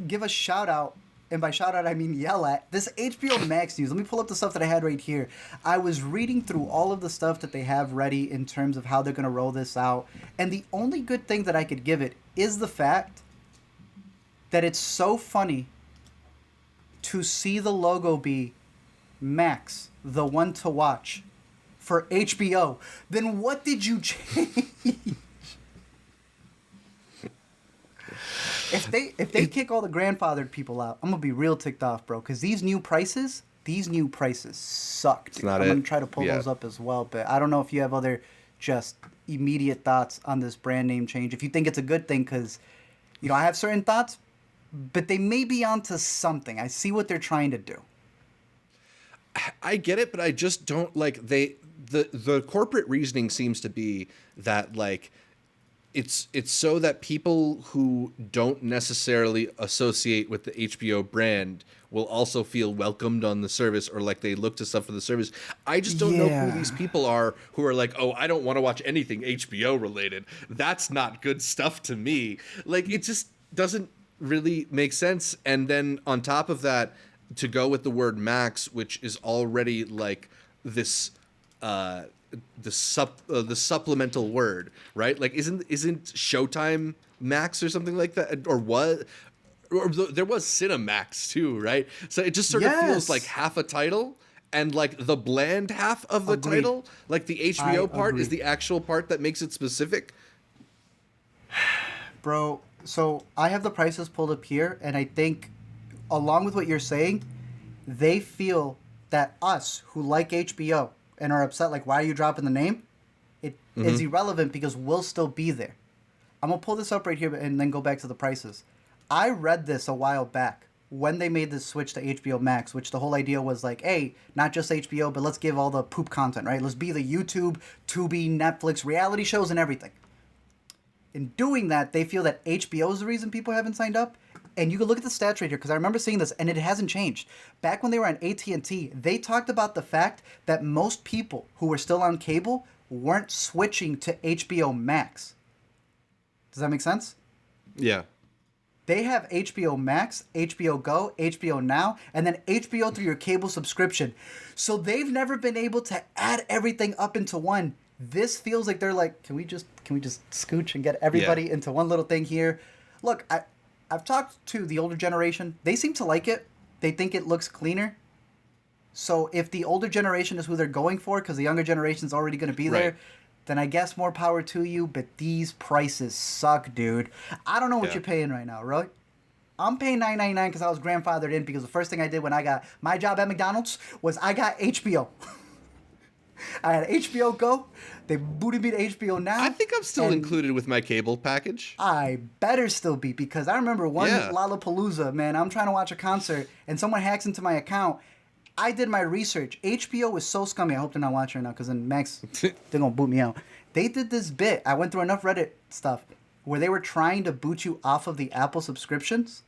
give a shout out, and by shout out I mean yell at, this HBO Max news. Let me pull up the stuff that I had right here. I was reading through all of the stuff that they have ready in terms of how they're going to roll this out, and the only good thing that I could give it is the fact that it's so funny to see the logo be Max, the one to watch for HBO. Then what did you change? If they kick all the grandfathered people out, I'm gonna be real ticked off, bro. Because these new prices suck. Dude. I'm gonna try to pull those up as well, but I don't know if you have other just immediate thoughts on this brand name change. If you think it's a good thing, because I have certain thoughts, but they may be onto something. I see what they're trying to do. I get it, but I just don't like the corporate reasoning seems to be that like it's so that people who don't necessarily associate with the HBO brand will also feel welcomed on the service, or like they look to stuff for the service. I just don't know who these people are who are like, oh, I don't want to watch anything HBO related. That's not good stuff to me. Like, it just doesn't really make sense. And then on top of that, to go with the word Max, which is already like this the supplemental word, right? Like, isn't Showtime Max or something like that, or what? Or there was Cinemax too, right? So it just sort of feels like half a title, and like the bland half of the title, like the HBO part is the actual part that makes it specific. Bro, so I have the prices pulled up here, and I think, along with what you're saying, they feel that us who like HBO and are upset, like, why are you dropping the name? It is irrelevant because we'll still be there. I'm going to pull this up right here and then go back to the prices. I read this a while back when they made this switch to HBO Max, which the whole idea was like, hey, not just HBO, but let's give all the poop content, right? Let's be the YouTube, Tubi, Netflix, reality shows and everything. In doing that, they feel that HBO is the reason people haven't signed up. And you can look at the stats right here, because I remember seeing this, and it hasn't changed. Back when they were on AT&T, they talked about the fact that most people who were still on cable weren't switching to HBO Max. Does that make sense? Yeah. They have HBO Max, HBO Go, HBO Now, and then HBO through your cable subscription. So they've never been able to add everything up into one. This feels like they're like, can we just scooch and get everybody into one little thing here? Look, I've talked to the older generation. They seem to like it. They think it looks cleaner. So if the older generation is who they're going for, because the younger generation is already going to be there, then I guess more power to you. But these prices suck, dude. I don't know what you're paying right now, right? I'm paying $9.99 because I was grandfathered in, because the first thing I did when I got my job at McDonald's was I got HBO. I had HBO Go. They booted me to HBO Now. I think I'm still included with my cable package. I better still be, because I remember one Lollapalooza, man. I'm trying to watch a concert, and someone hacks into my account. I did my research. HBO was so scummy. I hope they're not watching right now, because then Max, they're going to boot me out. They did this bit. I went through enough Reddit stuff where they were trying to boot you off of the Apple subscriptions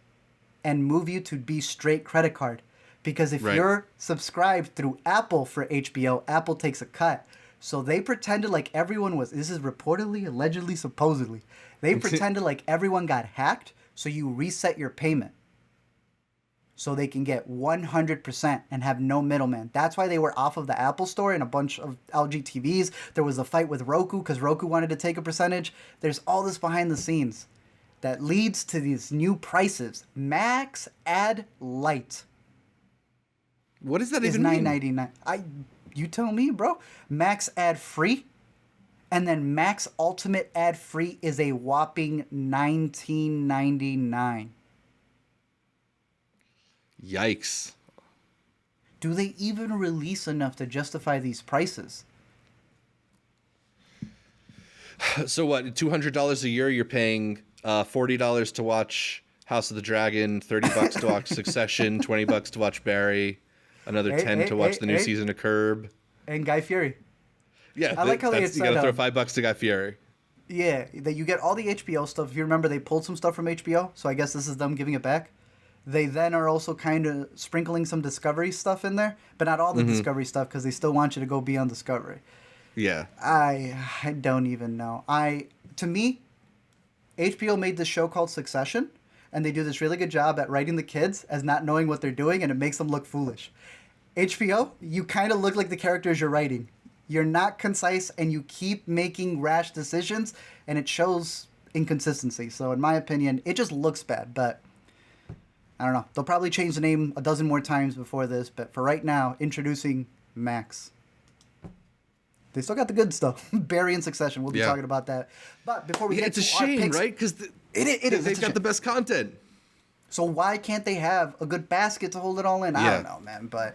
and move you to be straight credit card. Because if you're subscribed through Apple for HBO, Apple takes a cut. So they pretended like everyone was, this is reportedly, allegedly, supposedly, they pretended like everyone got hacked, so you reset your payment. So they can get 100% and have no middleman. That's why they were off of the Apple Store and a bunch of LG TVs. There was a fight with Roku because Roku wanted to take a percentage. There's all this behind the scenes that leads to these new prices. Max Ad Lite. What does that even mean? $9.99. You tell me, bro. Max Ad Free, and then Max Ultimate Ad Free is a whopping $19.99. Yikes! Do they even release enough to justify these prices? So what? $200 a year? You're paying $40 to watch House of the Dragon, $30 to watch Succession, $20 to watch Barry. Another 10 to watch the new season of Curb. And Guy Fieri. Yeah, I like how they said, you gotta throw $5 to Guy Fieri. Yeah, that you get all the HBO stuff. If you remember, they pulled some stuff from HBO, so I guess this is them giving it back. They then are also kind of sprinkling some Discovery stuff in there, but not all the Discovery stuff, because they still want you to go be on Discovery. Yeah. I don't even know. To me, HBO made this show called Succession, and they do this really good job at writing the kids as not knowing what they're doing, and it makes them look foolish. HBO, you kind of look like the characters you're writing. You're not concise, and you keep making rash decisions, and it shows inconsistency. So in my opinion, it just looks bad, but I don't know. They'll probably change the name a dozen more times before this, but for right now, introducing Max. They still got the good stuff. Barry and Succession. We'll be talking about that. But before we get to it's a shame, picks, right? Because they've got the best content. So why can't they have a good basket to hold it all in? I don't know, man. But